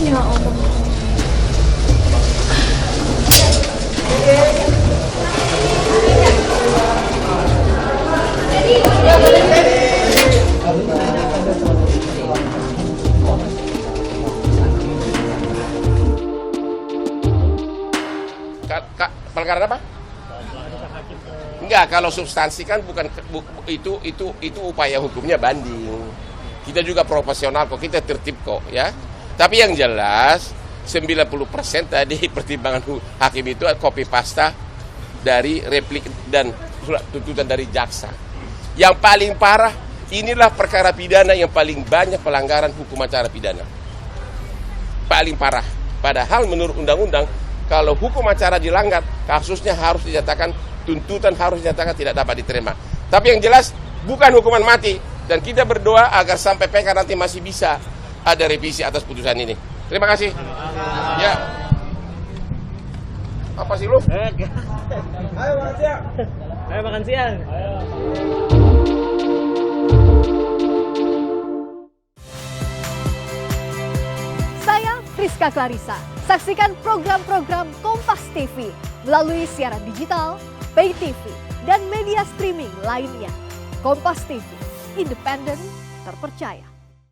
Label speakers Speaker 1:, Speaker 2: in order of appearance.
Speaker 1: Ya Allah.
Speaker 2: Pelanggaran apa? Enggak, kalau substansi kan bukan itu upaya hukumnya banding. Kita juga profesional kok, kita tertib kok ya. Tapi yang jelas 90% tadi pertimbangan hakim itu copy pasta dari replik dan surat tuntutan dari jaksa. Yang paling parah inilah perkara pidana yang paling banyak pelanggaran hukum acara pidana. Paling parah. Padahal menurut undang-undang kalau hukum acara dilanggar, kasusnya harus dinyatakan, tuntutan harus dinyatakan tidak dapat diterima. Tapi yang jelas bukan hukuman mati. Dan kita berdoa agar sampai PK nanti masih bisa ada revisi atas putusan ini. Terima kasih. Ya. Apa sih lu?
Speaker 3: Ayo makan siang.
Speaker 4: Ayo makan siang. Ayo.
Speaker 1: Saya Friska Clarissa. Saksikan program-program Kompas TV melalui siaran digital, pay TV, dan media streaming lainnya. Kompas TV, independen, terpercaya.